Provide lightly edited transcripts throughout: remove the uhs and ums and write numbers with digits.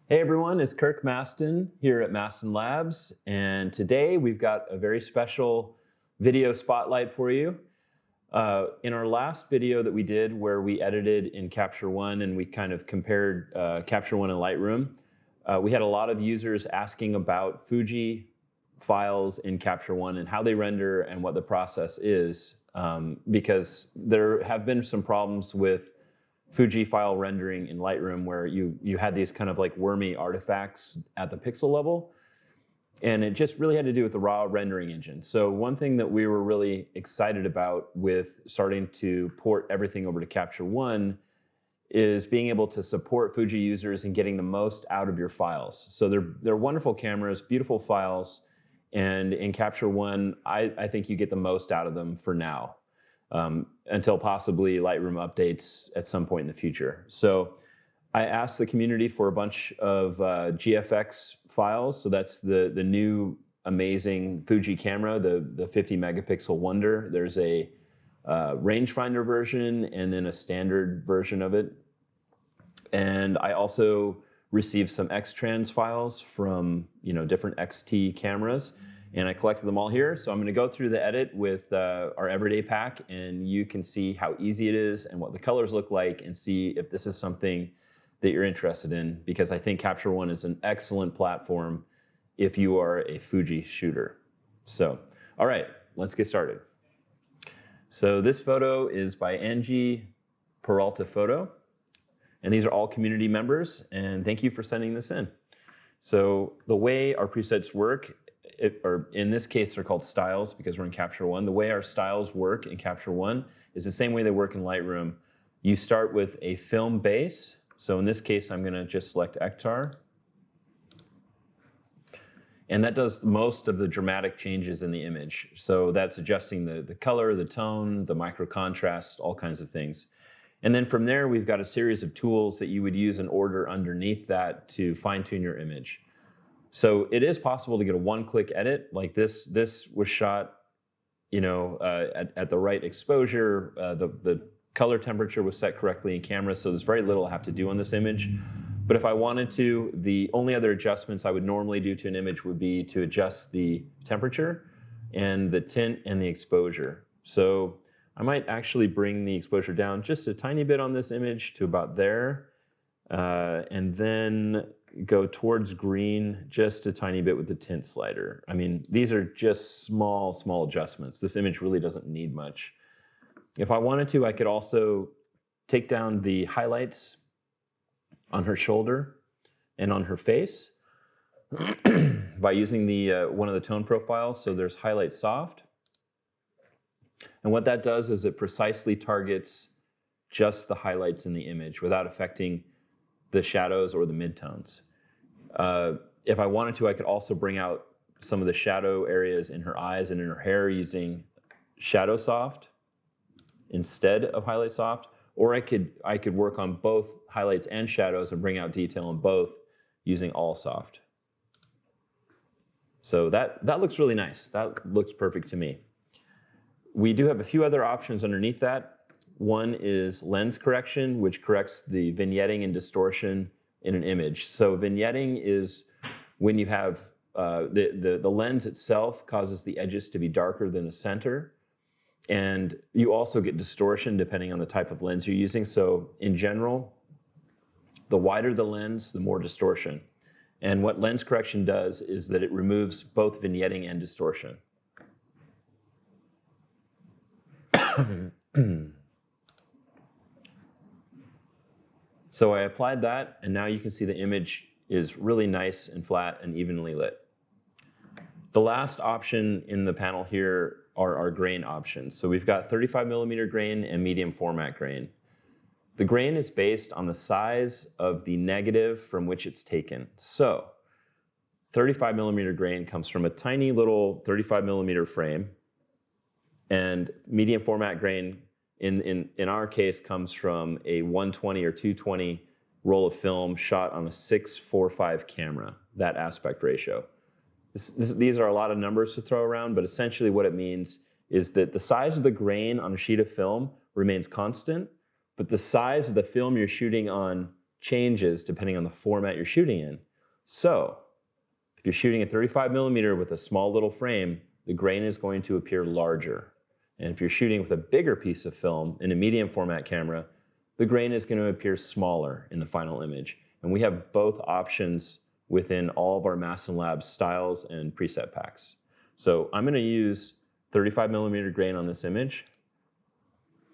Hey everyone, it's Kirk Mastin here at Mastin Labs, and today we've got a very special video spotlight for you. In our last video that we did where we edited in Capture One and we kind of compared Capture One and Lightroom, we had a lot of users asking about Fuji files in Capture One and how they render and what the process is, because there have been some problems with Fuji file rendering in Lightroom where you had these kind of like wormy artifacts at the pixel level, and it just really had to do with the raw rendering engine. So one thing that we were really excited about with starting to port everything over to Capture One is being able to support Fuji users and getting the most out of your files. So they're wonderful cameras, beautiful files, and in Capture One, I think you get the most out of them for now. Until possibly Lightroom updates at some point in the future. So I asked the community for a bunch of GFX files. So that's the new amazing Fuji camera, the 50 megapixel wonder. There's a rangefinder version and then a standard version of it. And I also received some X-Trans files from different XT cameras. And I collected them all here. So I'm going to go through the edit with our everyday pack, and you can see how easy it is and what the colors look like and see if this is something that you're interested in, because I think Capture One is an excellent platform if you are a Fuji shooter. So, all right, let's get started. So this photo is by Angie Peralta Photo, and these are all community members, and thank you for sending this in. So the way our presets work, or in this case, they're called styles because we're in Capture One. The way our styles work in Capture One is the same way they work in Lightroom. You start with a film base. So in this case, I'm going to just select Akhtar. And that does most of the dramatic changes in the image. So that's adjusting the color, the tone, the micro contrast, all kinds of things. And then from there, we've got a series of tools that you would use in order underneath that to fine-tune your image. So it is possible to get a one-click edit like this. This was shot, at the right exposure. The color temperature was set correctly in camera, so there's very little I have to do on this image. But if I wanted to, the only other adjustments I would normally do to an image would be to adjust the temperature and the tint and the exposure. So I might actually bring the exposure down just a tiny bit on this image to about there, and then go towards green just a tiny bit with the tint slider. I mean, these are just small adjustments. This image really doesn't need much. If I wanted to, I could also take down the highlights on her shoulder and on her face by using the one of the tone profiles. So there's highlight soft. And what that does is it precisely targets just the highlights in the image without affecting the shadows or the midtones. If I wanted to, I could also bring out some of the shadow areas in her eyes and in her hair using shadow soft instead of highlight soft, or I could work on both highlights and shadows and bring out detail in both using all soft. So that looks really nice. That looks perfect to me. We do have a few other options underneath that. One is lens correction, which corrects the vignetting and distortion in an image. So vignetting is when you have the lens itself causes the edges to be darker than the center. And you also get distortion depending on the type of lens you're using. So in general, the wider the lens, the more distortion. And what lens correction does is that it removes both vignetting and distortion. So I applied that, and now you can see the image is really nice and flat and evenly lit. The last option in the panel here are our grain options. So we've got 35 millimeter grain and medium format grain. The grain is based on the size of the negative from which it's taken. So 35 millimeter grain comes from a tiny little 35 millimeter frame, and medium format grain in our case comes from a 120 or 220 roll of film shot on a 6:4:5 camera, that aspect ratio. These are a lot of numbers to throw around, but essentially what it means is that the size of the grain on a sheet of film remains constant, but the size of the film you're shooting on changes depending on the format you're shooting in. So if you're shooting a 35mm with a small little frame, the grain is going to appear larger. And if you're shooting with a bigger piece of film in a medium format camera, the grain is going to appear smaller in the final image. And we have both options within all of our Mastin Labs styles and preset packs. So I'm going to use 35mm grain on this image.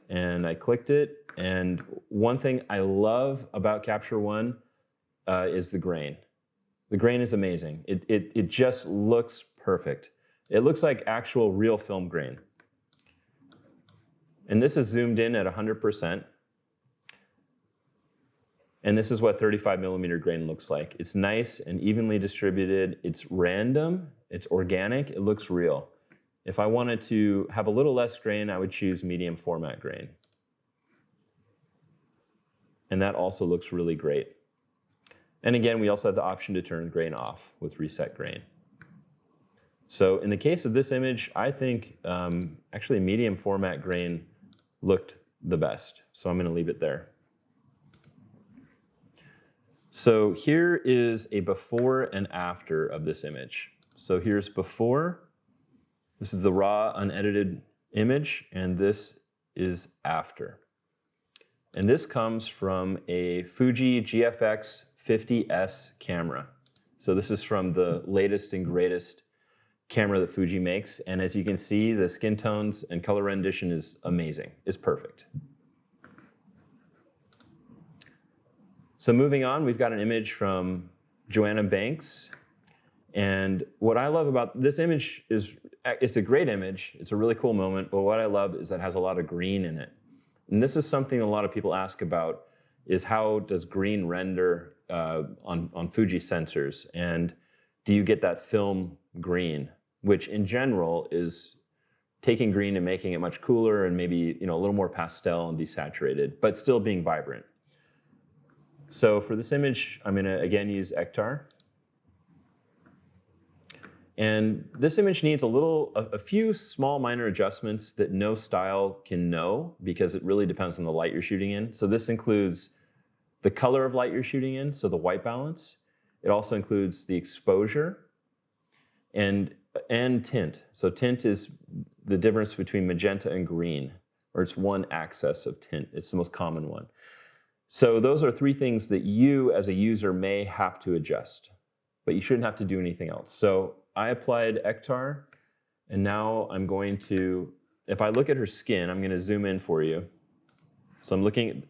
And I clicked it. And one thing I love about Capture One is the grain. The grain is amazing. It just looks perfect. It looks like actual real film grain. And this is zoomed in at 100%. And this is what 35mm grain looks like. It's nice and evenly distributed. It's random. It's organic. It looks real. If I wanted to have a little less grain, I would choose medium format grain. And that also looks really great. And again, we also have the option to turn grain off with reset grain. So in the case of this image, I think actually medium format grain looked the best. So I'm going to leave it there. So here is a before and after of this image. So here's before. This is the raw, unedited image, and this is after. And this comes from a Fuji GFX 50S camera. So this is from the latest and greatest camera that Fuji makes. And as you can see, the skin tones and color rendition is amazing. It's perfect. So moving on, we've got an image from Joanna Banks. And what I love about this image is, it's a great image. It's a really cool moment. But what I love is that it has a lot of green in it. And this is something a lot of people ask about, is how does green render on Fuji sensors? And do you get that film green, which in general is taking green and making it much cooler and maybe a little more pastel and desaturated, but still being vibrant. So for this image, I'm going to again use Akhtar. And this image needs a few small minor adjustments that no style can know, because it really depends on the light you're shooting in. So this includes the color of light you're shooting in, so the white balance. It also includes the exposure and tint. So tint is the difference between magenta and green, or it's one axis of tint. It's the most common one. So those are three things that you as a user may have to adjust, but you shouldn't have to do anything else. So I applied Akhtar, and now I'm going to, if I look at her skin, I'm going to zoom in for you. So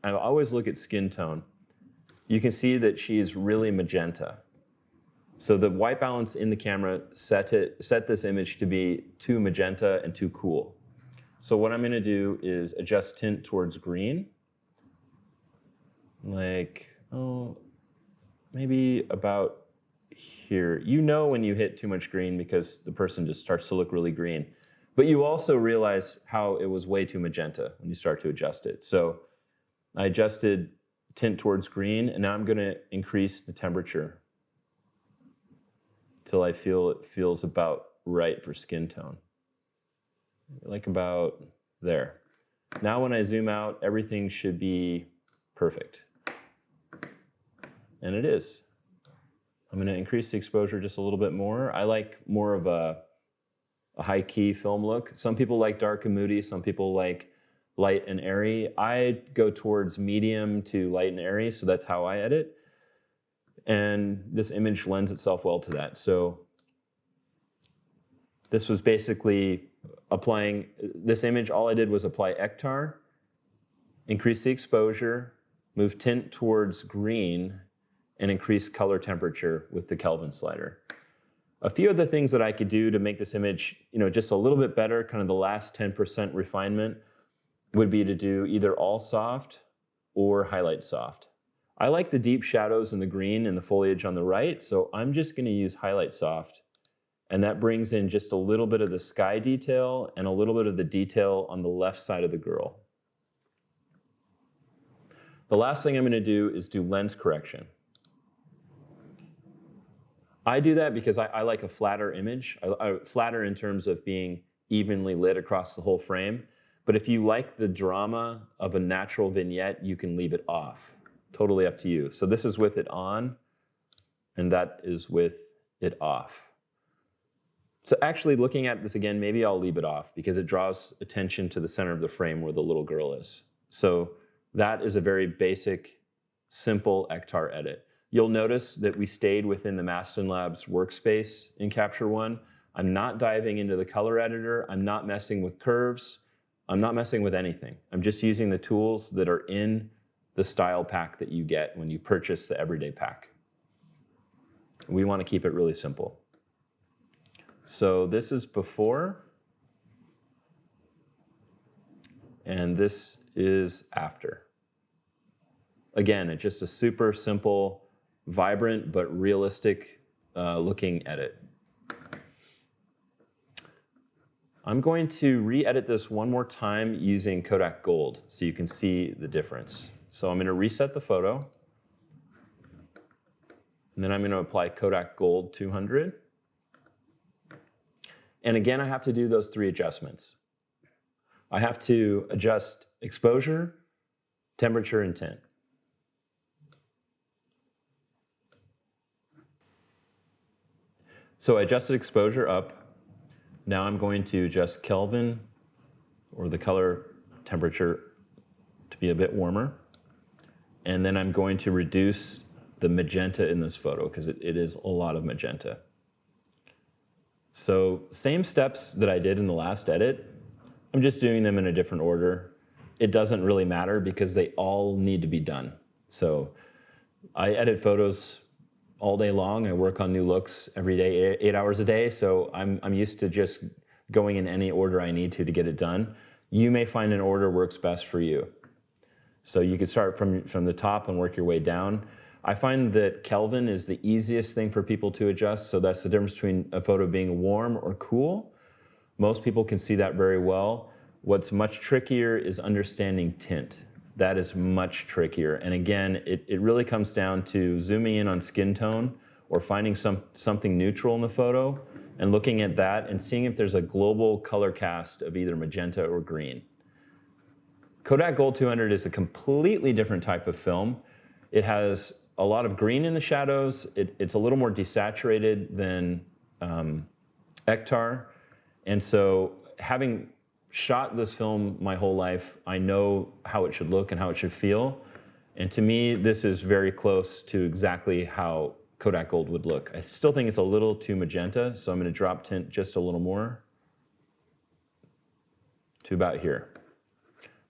I always look at skin tone. You can see that she's really magenta. So the white balance in the camera set this image to be too magenta and too cool. So what I'm going to do is adjust tint towards green. Like, maybe about here. You know when you hit too much green because the person just starts to look really green. But you also realize how it was way too magenta when you start to adjust it. So I adjusted tint towards green, and now I'm going to increase the temperature till I feel it feels about right for skin tone. Like about there. Now when I zoom out, everything should be perfect. And it is. I'm going to increase the exposure just a little bit more. I like more of a high-key film look. Some people like dark and moody. Some people like light and airy. I go towards medium to light and airy, so that's how I edit. And this image lends itself well to that. So this was basically applying this image. All I did was apply Akhtar, increase the exposure, move tint towards green, and increase color temperature with the Kelvin slider. A few other things that I could do to make this image, just a little bit better, kind of the last 10% refinement, would be to do either all soft or highlight soft. I like the deep shadows in the green and the foliage on the right, so I'm just going to use highlight soft. And that brings in just a little bit of the sky detail and a little bit of the detail on the left side of the girl. The last thing I'm going to do is do lens correction. I do that because I like a flatter image, flatter in terms of being evenly lit across the whole frame. But if you like the drama of a natural vignette, you can leave it off. totally up to you. So this is with it on, and that is with it off. So actually looking at this again, maybe I'll leave it off because it draws attention to the center of the frame where the little girl is. So that is a very basic, simple Akhtar edit. You'll notice that we stayed within the Mastin Labs workspace in Capture One. I'm not diving into the color editor. I'm not messing with curves. I'm not messing with anything. I'm just using the tools that are in the style pack that you get when you purchase the everyday pack. We want to keep it really simple. So this is before, and this is after. Again, it's just a super simple, vibrant, but realistic looking edit. I'm going to re-edit this one more time using Kodak Gold so you can see the difference. So I'm going to reset the photo, and then I'm going to apply Kodak Gold 200. And again, I have to do those 3 adjustments. I have to adjust exposure, temperature, and tint. So I adjusted exposure up. Now I'm going to adjust Kelvin, or the color temperature, to be a bit warmer. And then I'm going to reduce the magenta in this photo because it is a lot of magenta. So same steps that I did in the last edit, I'm just doing them in a different order. It doesn't really matter because they all need to be done. So I edit photos all day long. I work on new looks every day, 8 hours a day. So I'm used to just going in any order I need to get it done. You may find an order works best for you. So you could start from the top and work your way down. I find that Kelvin is the easiest thing for people to adjust. So that's the difference between a photo being warm or cool. Most people can see that very well. What's much trickier is understanding tint. That is much trickier. And again, it really comes down to zooming in on skin tone or finding something neutral in the photo and looking at that and seeing if there's a global color cast of either magenta or green. Kodak Gold 200 is a completely different type of film. It has a lot of green in the shadows. It's a little more desaturated than Akhtar. And so having shot this film my whole life, I know how it should look and how it should feel. And to me, this is very close to exactly how Kodak Gold would look. I still think it's a little too magenta, so I'm going to drop tint just a little more to about here.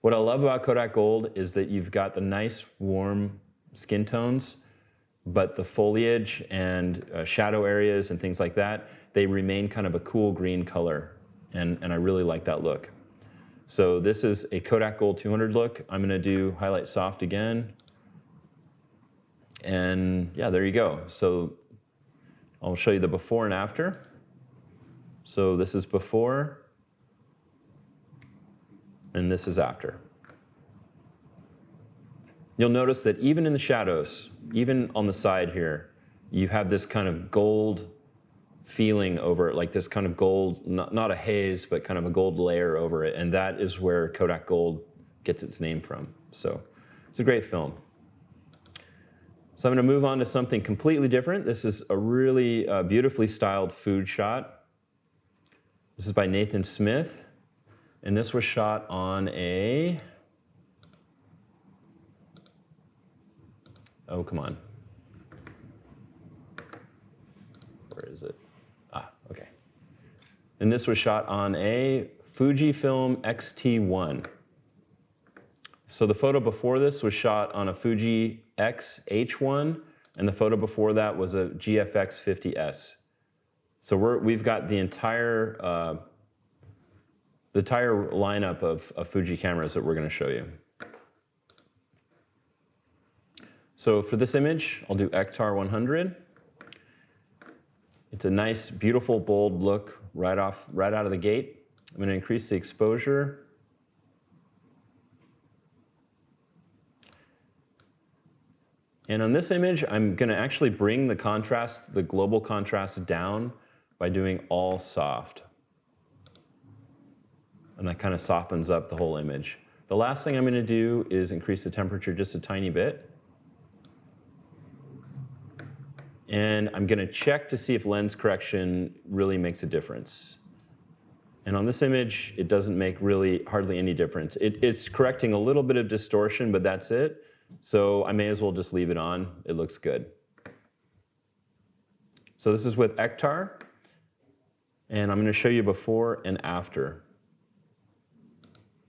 What I love about Kodak Gold is that you've got the nice warm skin tones, but the foliage and shadow areas and things like that, they remain kind of a cool green color, and I really like that look. So this is a Kodak Gold 200 look. I'm going to do highlight soft again. And yeah, there you go. So I'll show you the before and after. So this is before, and this is after. You'll notice that even in the shadows, even on the side here, you have this kind of gold feeling over it, like this kind of gold, not a haze, but kind of a gold layer over it. And that is where Kodak Gold gets its name from. So it's a great film. So I'm going to move on to something completely different. This is a really beautifully styled food shot. This is by Nathan Smith. And this was shot on a, oh, come on. Where is it? Ah, okay. And this was shot on a Fujifilm X-T1. So the photo before this was shot on a Fuji X-H1, and the photo before that was a GFX 50S. So we've got the entire lineup of Fuji cameras that we're going to show you. So for this image, I'll do Akhtar 100. It's a nice, beautiful, bold look right out of the gate. I'm going to increase the exposure. And on this image, I'm going to actually bring the contrast, the global contrast down by doing all soft. And that kind of softens up the whole image. The last thing I'm going to do is increase the temperature just a tiny bit. And I'm going to check to see if lens correction really makes a difference. And on this image, it doesn't make really hardly any difference. It's correcting a little bit of distortion, but that's it. So I may as well just leave it on. It looks good. So this is with Akhtar. And I'm going to show you before and after.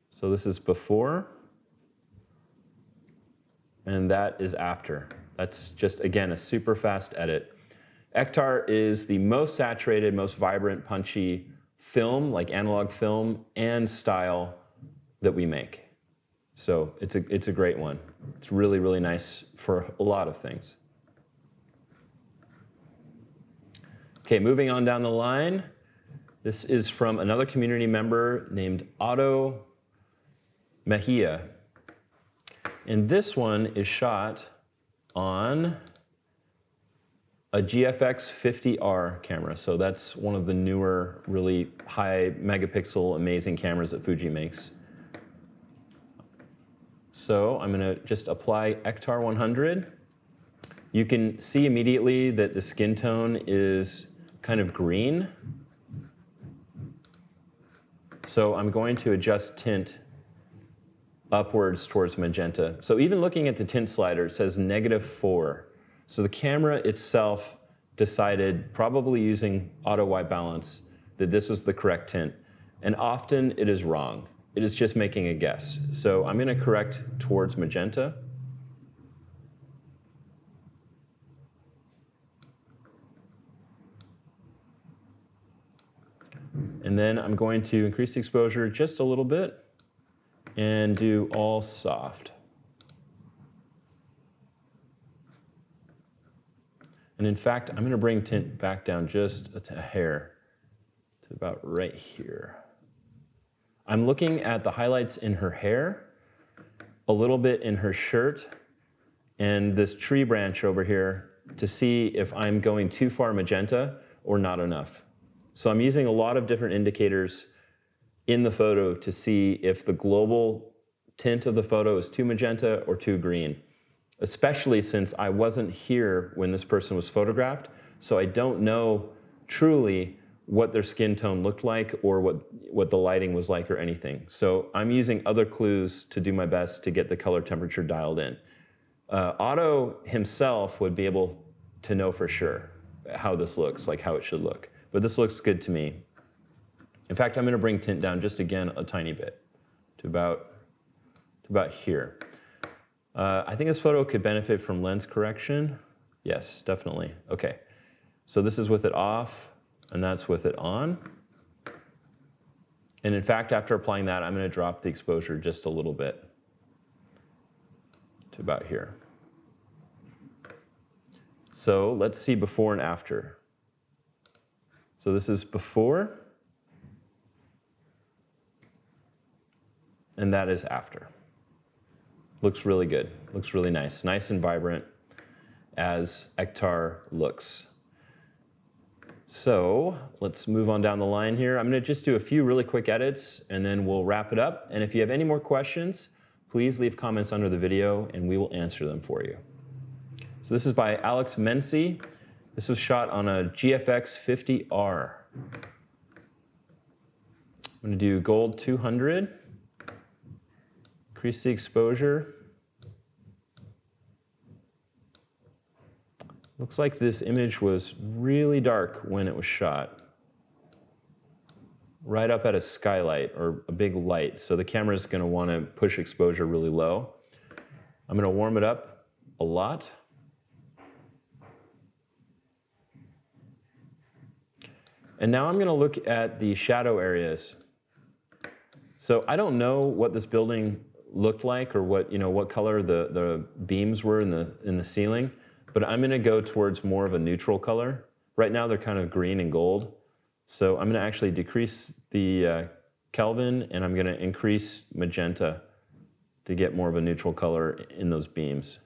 So this is before. And that is after. That's just, again, a super fast edit. Akhtar is the most saturated, most vibrant, punchy film, like analog film and style that we make. So it's a great one. It's really, really nice for a lot of things. Okay, moving on down the line. This is from another community member named Otto Mejia. And this one is shot on a GFX 50R camera. So that's one of the newer, really high megapixel, amazing cameras that Fuji makes. So I'm gonna just apply Akhtar 100. You can see immediately that the skin tone is kind of green. So I'm going to adjust tint upwards towards magenta. So even looking at the tint slider, it says -4. So the camera itself decided, probably using auto white balance, that this was the correct tint. And often it is wrong. It is just making a guess. So I'm going to correct towards magenta. And then I'm going to increase the exposure just a little bit and do all soft. And in fact, I'm going to bring tint back down just a hair to about right here. I'm looking at the highlights in her hair, a little bit in her shirt, and this tree branch over here to see if I'm going too far magenta or not enough. So I'm using a lot of different indicators in the photo to see if the global tint of the photo is too magenta or too green, especially since I wasn't here when this person was photographed, so I don't know truly what their skin tone looked like or what the lighting was like or anything. So I'm using other clues to do my best to get the color temperature dialed in. Otto himself would be able to know for sure how this looks, like how it should look. But this looks good to me. In fact, I'm going to bring tint down just again a tiny bit to about here. I think this photo could benefit from lens correction. Yes, definitely. Okay, so this is with it off, and that's with it on. And in fact, after applying that, I'm going to drop the exposure just a little bit to about here. So let's see before and after. So this is before, and that is after. Looks really good, looks really nice. Nice and vibrant as Akhtar looks. So let's move on down the line here. I'm gonna just do a few really quick edits and then we'll wrap it up. And if you have any more questions, please leave comments under the video and we will answer them for you. So this is by Alex Mency. This was shot on a GFX 50R. I'm gonna do gold 200. Increase the exposure. Looks like this image was really dark when it was shot. Right up at a skylight or a big light. So the camera is going to want to push exposure really low. I'm going to warm it up a lot. And now I'm going to look at the shadow areas. So I don't know what this building looked like or what color the beams were in the ceiling, but I'm going to go towards more of a neutral color. Right now they're kind of green and gold, so I'm going to actually decrease the Kelvin and I'm going to increase magenta to get more of a neutral color in those beams.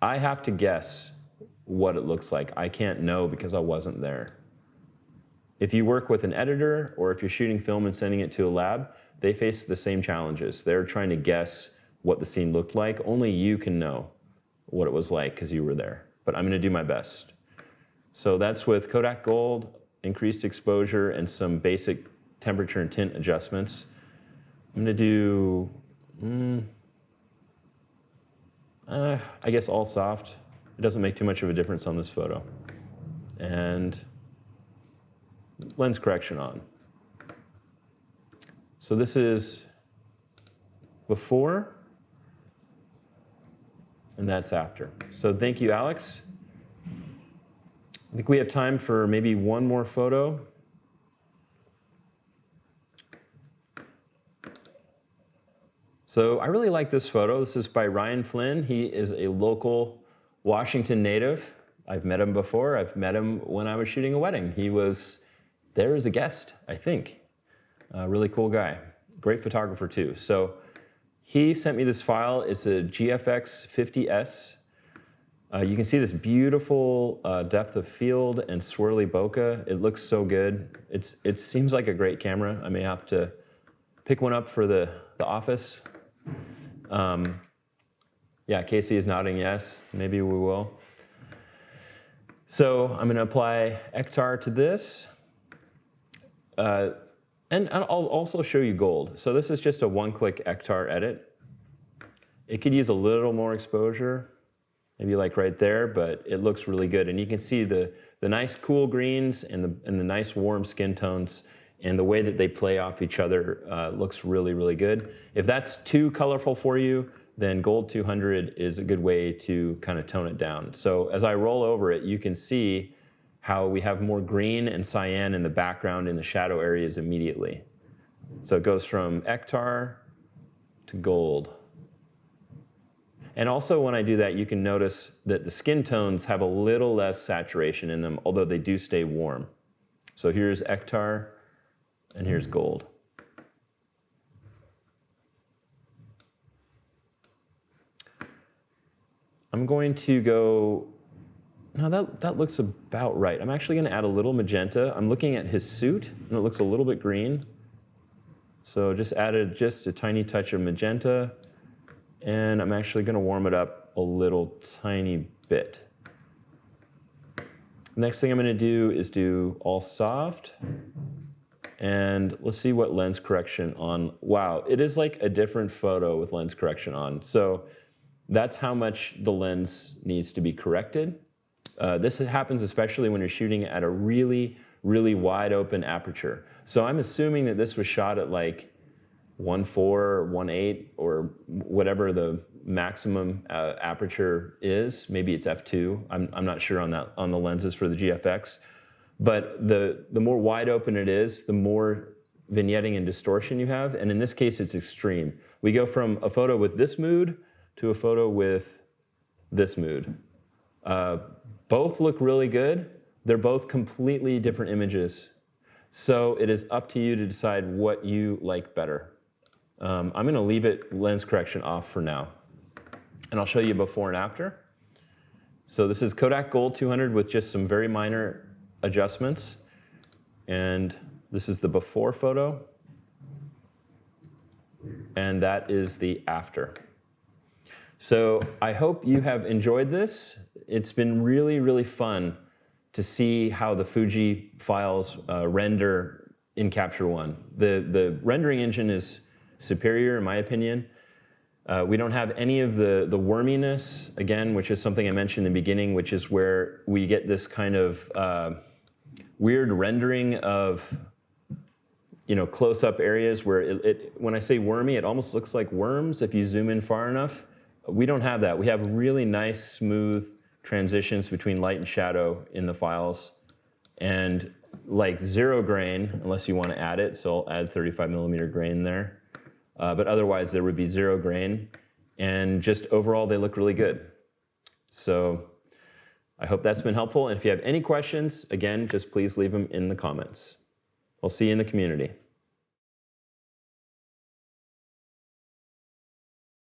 I have to guess what it looks like. I can't know because I wasn't there. If you work with an editor or if you're shooting film and sending it to a lab, they face the same challenges. They're trying to guess what the scene looked like. Only you can know what it was like because you were there. but I'm going to do my best. So that's with Kodak Gold, increased exposure, and some basic temperature and tint adjustments. I'm going to do, I guess all soft. It doesn't make too much of a difference on this photo. And lens correction on. So this is before, and that's after. So thank you, Alex. I think we have time for maybe one more photo. So I really like this photo. This is by Ryan Flynn. He is a local Washington native. I've met him before. I've met him when I was shooting a wedding. He was there as a guest, I think. A really cool guy. Great photographer too. So he sent me this file. It's a GFX 50S. You can see this beautiful depth of field and swirly bokeh. It looks so good. It seems like a great camera. I may have to pick one up for the office. Yeah, Casey is nodding yes. Maybe we will. So I'm going to apply Akhtar to this. And I'll also show you gold. So this is just a one-click Akhtar edit. It could use a little more exposure, maybe like right there, but it looks really good. And you can see the nice cool greens and the nice warm skin tones, and the way that they play off each other looks really, really good. If that's too colorful for you, then Gold 200 is a good way to kind of tone it down. So as I roll over it, you can see how we have more green and cyan in the background in the shadow areas immediately. So it goes from Akhtar to gold. And also when I do that, you can notice that the skin tones have a little less saturation in them, although they do stay warm. So here's Akhtar, and here's gold. I'm going to go, no, that looks about right. I'm actually going to add a little magenta. I'm looking at his suit, and it looks a little bit green. So just added just a tiny touch of magenta, and I'm actually going to warm it up a little tiny bit. Next thing I'm going to do is do all soft, and let's see what lens correction on. Wow, it is like a different photo with lens correction on. So that's how much the lens needs to be corrected. This happens especially when you're shooting at a really, really wide open aperture. So I'm assuming that this was shot at like 1.4 or 1.8 or whatever the maximum aperture is. Maybe it's f2. I'm not sure on that, on the lenses for the GFX. But the more wide open it is, the more vignetting and distortion you have. And in this case, it's extreme. We go from a photo with this mood to a photo with this mood. Both look really good. They're both completely different images. So it is up to you to decide what you like better. I'm going to leave it lens correction off for now. And I'll show you before and after. So this is Kodak Gold 200 with just some very minor adjustments. And this is the before photo. And that is the after. So I hope you have enjoyed this. It's been really, really fun to see how the Fuji files render in Capture One. The rendering engine is superior, in my opinion. We don't have any of the worminess, again, which is something I mentioned in the beginning, which is where we get this kind of weird rendering of, you know, close-up areas where when I say wormy, it almost looks like worms if you zoom in far enough. We don't have that. We have really nice, smooth transitions between light and shadow in the files, and like 0 grain, unless you want to add it, so I'll add 35mm grain there. But otherwise, there would be 0 grain, and just overall, they look really good. So I hope that's been helpful, and if you have any questions, again, just please leave them in the comments. I'll see you in the community.